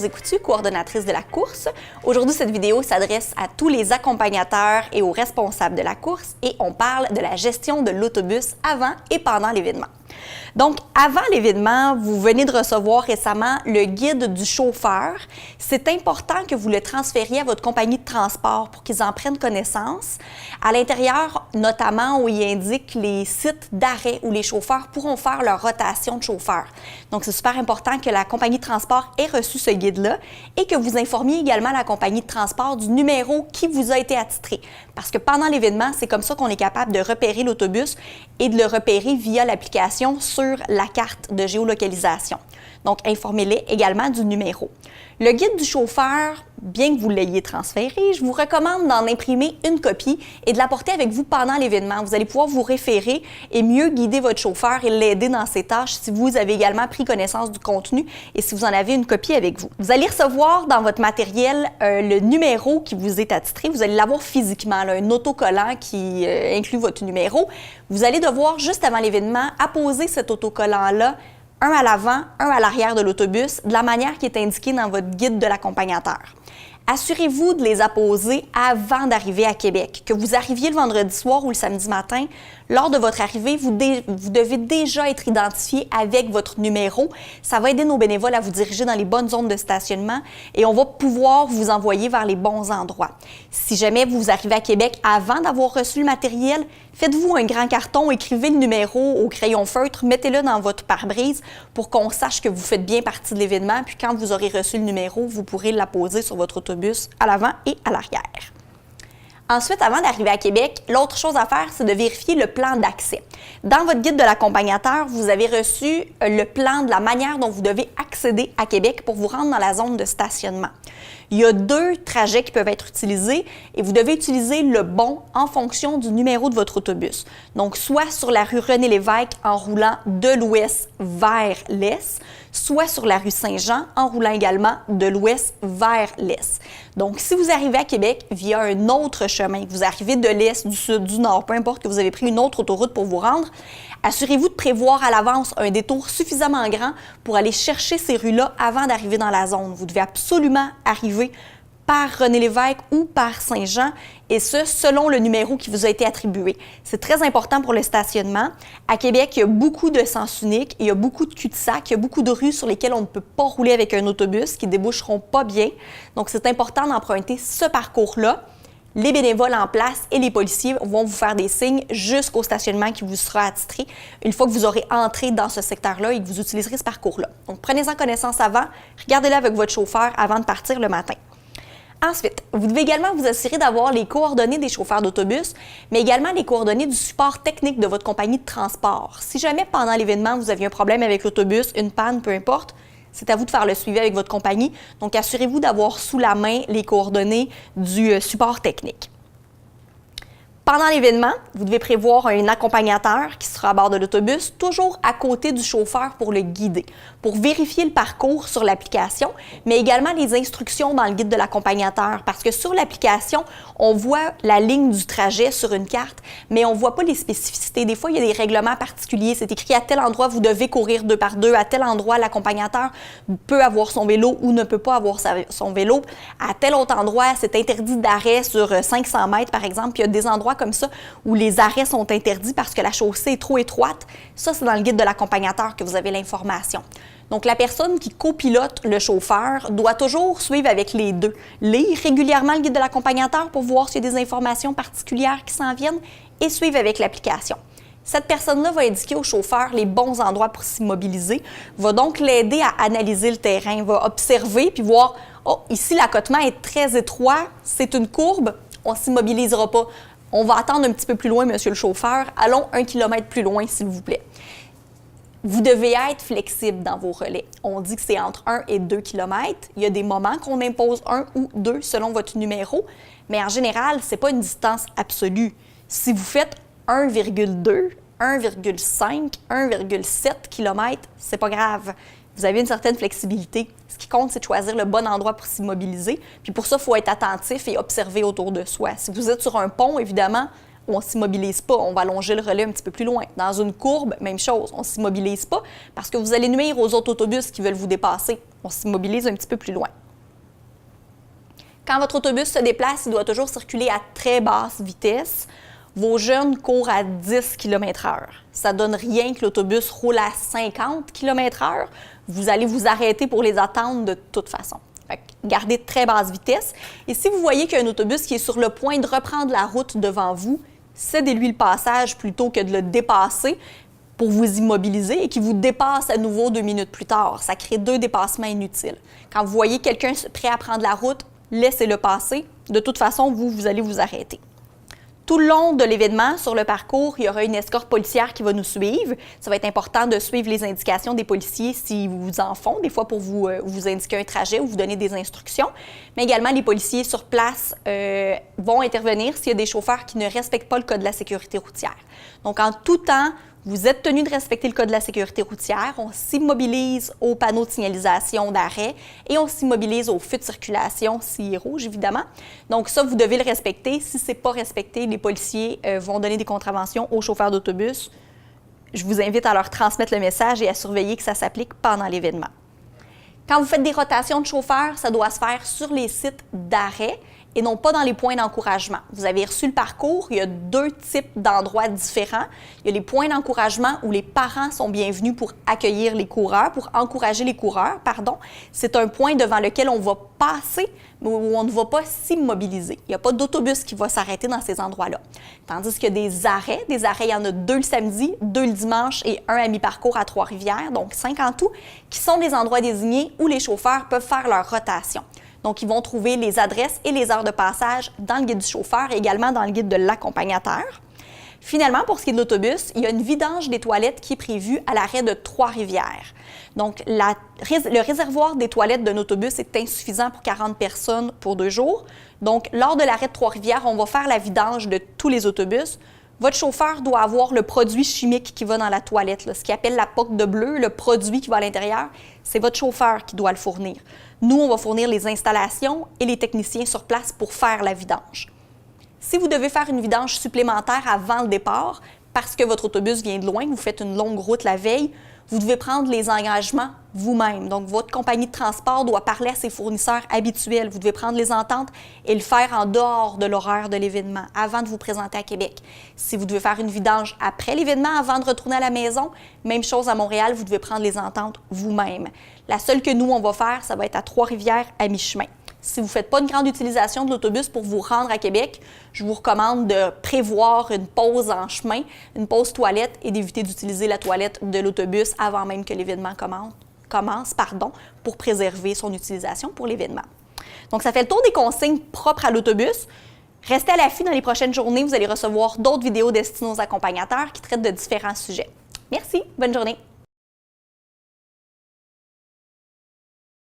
Rose Coutu, coordonnatrice de la course. Aujourd'hui, cette vidéo s'adresse à tous les accompagnateurs et aux responsables de la course et on parle de la gestion de l'autobus avant et pendant l'événement. Donc, avant l'événement, vous venez de recevoir récemment le guide du chauffeur. C'est important que vous le transfériez à votre compagnie de transport pour qu'ils en prennent connaissance. À l'intérieur, notamment, où il indique les sites d'arrêt où les chauffeurs pourront faire leur rotation de chauffeur. Donc, c'est super important que la compagnie de transport ait reçu ce guide-là et que vous informiez également la compagnie de transport du numéro qui vous a été attitré. Parce que pendant l'événement, c'est comme ça qu'on est capable de repérer l'autobus et de le repérer via l'application sur la carte de géolocalisation. Donc, informez-les également du numéro. Le guide du chauffeur, bien que vous l'ayez transféré, je vous recommande d'en imprimer une copie et de l'apporter avec vous pendant l'événement. Vous allez pouvoir vous référer et mieux guider votre chauffeur et l'aider dans ses tâches si vous avez également pris connaissance du contenu et si vous en avez une copie avec vous. Vous allez recevoir dans votre matériel le numéro qui vous est attitré. Vous allez l'avoir physiquement, là, un autocollant qui inclut votre numéro. Vous allez devoir, juste avant l'événement, apposer cet autocollant-là un à l'avant, un à l'arrière de l'autobus, de la manière qui est indiquée dans votre guide de l'accompagnateur. Assurez-vous de les apposer avant d'arriver à Québec. Que vous arriviez le vendredi soir ou le samedi matin, lors de votre arrivée, vous devez déjà être identifié avec votre numéro. Ça va aider nos bénévoles à vous diriger dans les bonnes zones de stationnement et on va pouvoir vous envoyer vers les bons endroits. Si jamais vous arrivez à Québec avant d'avoir reçu le matériel, faites-vous un grand carton, écrivez le numéro au crayon feutre, mettez-le dans votre pare-brise pour qu'on sache que vous faites bien partie de l'événement. Puis quand vous aurez reçu le numéro, vous pourrez l'apposer sur votre autobus à l'avant et à l'arrière. Ensuite, avant d'arriver à Québec, l'autre chose à faire, c'est de vérifier le plan d'accès. Dans votre guide de l'accompagnateur, vous avez reçu le plan de la manière dont vous devez accéder à Québec pour vous rendre dans la zone de stationnement. Il y a 2 trajets qui peuvent être utilisés et vous devez utiliser le bon en fonction du numéro de votre autobus. Donc, soit sur la rue René-Lévesque en roulant de l'ouest vers l'est, soit sur la rue Saint-Jean en roulant également de l'ouest vers l'est. Donc, si vous arrivez à Québec via un autre chemin, que vous arrivez de l'est, du sud, du nord, peu importe que vous avez pris une autre autoroute pour vous rendre, assurez-vous de prévoir à l'avance un détour suffisamment grand pour aller chercher ces rues-là avant d'arriver dans la zone. Vous devez absolument arriver par René-Lévesque ou par Saint-Jean, et ce, selon le numéro qui vous a été attribué. C'est très important pour le stationnement. À Québec, il y a beaucoup de sens uniques, il y a beaucoup de cul-de-sac, il y a beaucoup de rues sur lesquelles on ne peut pas rouler avec un autobus, qui déboucheront pas bien. Donc, c'est important d'emprunter ce parcours-là. Les bénévoles en place et les policiers vont vous faire des signes jusqu'au stationnement qui vous sera attitré une fois que vous aurez entré dans ce secteur-là et que vous utiliserez ce parcours-là. Donc, prenez-en connaissance avant, regardez-le avec votre chauffeur avant de partir le matin. Ensuite, vous devez également vous assurer d'avoir les coordonnées des chauffeurs d'autobus, mais également les coordonnées du support technique de votre compagnie de transport. Si jamais pendant l'événement, vous aviez un problème avec l'autobus, une panne, peu importe, c'est à vous de faire le suivi avec votre compagnie. Donc, assurez-vous d'avoir sous la main les coordonnées du support technique. Pendant l'événement, vous devez prévoir un accompagnateur qui sera à bord de l'autobus, toujours à côté du chauffeur pour le guider, pour vérifier le parcours sur l'application, mais également les instructions dans le guide de l'accompagnateur. Parce que sur l'application, on voit la ligne du trajet sur une carte, mais on ne voit pas les spécificités. Des fois, il y a des règlements particuliers. C'est écrit à tel endroit, vous devez courir 2 par 2. À tel endroit, l'accompagnateur peut avoir son vélo ou ne peut pas avoir son vélo. À tel autre endroit, c'est interdit d'arrêt sur 500 mètres, par exemple. Puis il y a des endroits comme ça où les arrêts sont interdits parce que la chaussée est trop étroite. Ça, c'est dans le guide de l'accompagnateur que vous avez l'information. Donc, la personne qui copilote le chauffeur doit toujours suivre avec les 2. Lire régulièrement le guide de l'accompagnateur pour voir s'il y a des informations particulières qui s'en viennent et suivre avec l'application. Cette personne-là va indiquer au chauffeur les bons endroits pour s'immobiliser, va donc l'aider à analyser le terrain, va observer puis voir « Oh, ici, l'accotement est très étroit, c'est une courbe, on ne s'immobilisera pas. On va attendre un petit peu plus loin, monsieur le chauffeur. Allons 1 kilomètre plus loin, s'il vous plaît. » Vous devez être flexible dans vos relais. On dit que c'est entre 1 et 2 km. Il y a des moments qu'on impose 1 ou 2 selon votre numéro, mais en général, ce n'est pas une distance absolue. Si vous faites 1,2, 1,5, 1,7 km, c'est pas grave. Vous avez une certaine flexibilité. Ce qui compte, c'est de choisir le bon endroit pour s'immobiliser. Puis pour ça, il faut être attentif et observer autour de soi. Si vous êtes sur un pont, évidemment, on ne s'immobilise pas, on va allonger le relais un petit peu plus loin. Dans une courbe, même chose, on ne s'immobilise pas parce que vous allez nuire aux autres autobus qui veulent vous dépasser. On s'immobilise un petit peu plus loin. Quand votre autobus se déplace, il doit toujours circuler à très basse vitesse. Vos jeunes courent à 10 km/h. Ça ne donne rien que l'autobus roule à 50 km/h. Vous allez vous arrêter pour les attendre de toute façon. Fait que gardez de très basse vitesse. Et si vous voyez qu'il y a un autobus qui est sur le point de reprendre la route devant vous, cédez-lui le passage plutôt que de le dépasser pour vous immobiliser et qui vous dépasse à nouveau 2 minutes plus tard. Ça crée 2 dépassements inutiles. Quand vous voyez quelqu'un prêt à prendre la route, laissez-le passer. De toute façon, vous allez vous arrêter. Tout le long de l'événement, sur le parcours, il y aura une escorte policière qui va nous suivre. Ça va être important de suivre les indications des policiers s'ils vous en font, des fois pour vous indiquer un trajet ou vous donner des instructions. Mais également, les policiers sur place vont intervenir s'il y a des chauffeurs qui ne respectent pas le code de la sécurité routière. Donc, en tout temps, vous êtes tenu de respecter le code de la sécurité routière. On s'immobilise aux panneaux de signalisation d'arrêt et on s'immobilise aux feux de circulation, s'il est rouge, évidemment. Donc ça, vous devez le respecter. Si ce n'est pas respecté, les policiers vont donner des contraventions aux chauffeurs d'autobus. Je vous invite à leur transmettre le message et à surveiller que ça s'applique pendant l'événement. Quand vous faites des rotations de chauffeurs, ça doit se faire sur les sites d'arrêt et non pas dans les points d'encouragement. Vous avez reçu le parcours, il y a 2 types d'endroits différents. Il y a les points d'encouragement où les parents sont bienvenus pour accueillir les coureurs, pour encourager les coureurs, pardon. C'est un point devant lequel on va passer, mais où on ne va pas s'immobiliser. Il n'y a pas d'autobus qui va s'arrêter dans ces endroits-là. Tandis qu'il y a des arrêts, il y en a 2 le samedi, 2 le dimanche et 1 à mi-parcours à Trois-Rivières, donc 5 en tout, qui sont des endroits désignés où les chauffeurs peuvent faire leur rotation. Donc, ils vont trouver les adresses et les heures de passage dans le guide du chauffeur et également dans le guide de l'accompagnateur. Finalement, pour ce qui est de l'autobus, il y a une vidange des toilettes qui est prévue à l'arrêt de Trois-Rivières. Donc, le réservoir des toilettes d'un autobus est insuffisant pour 40 personnes pour 2 jours. Donc, lors de l'arrêt de Trois-Rivières, on va faire la vidange de tous les autobus. Votre chauffeur doit avoir le produit chimique qui va dans la toilette, là, ce qu'il appelle la poque de bleu, le produit qui va à l'intérieur, c'est votre chauffeur qui doit le fournir. Nous, on va fournir les installations et les techniciens sur place pour faire la vidange. Si vous devez faire une vidange supplémentaire avant le départ, parce que votre autobus vient de loin, vous faites une longue route la veille, vous devez prendre les engagements vous-même. Donc, votre compagnie de transport doit parler à ses fournisseurs habituels. Vous devez prendre les ententes et le faire en dehors de l'horaire de l'événement, avant de vous présenter à Québec. Si vous devez faire une vidange après l'événement, avant de retourner à la maison, même chose à Montréal, vous devez prendre les ententes vous-même. La seule que nous, on va faire, ça va être à Trois-Rivières, à mi-chemin. Si vous ne faites pas une grande utilisation de l'autobus pour vous rendre à Québec, je vous recommande de prévoir une pause en chemin, une pause toilette et d'éviter d'utiliser la toilette de l'autobus avant même que l'événement commence, pour préserver son utilisation pour l'événement. Donc, ça fait le tour des consignes propres à l'autobus. Restez à l'affût dans les prochaines journées. Vous allez recevoir d'autres vidéos destinées aux accompagnateurs qui traitent de différents sujets. Merci. Bonne journée.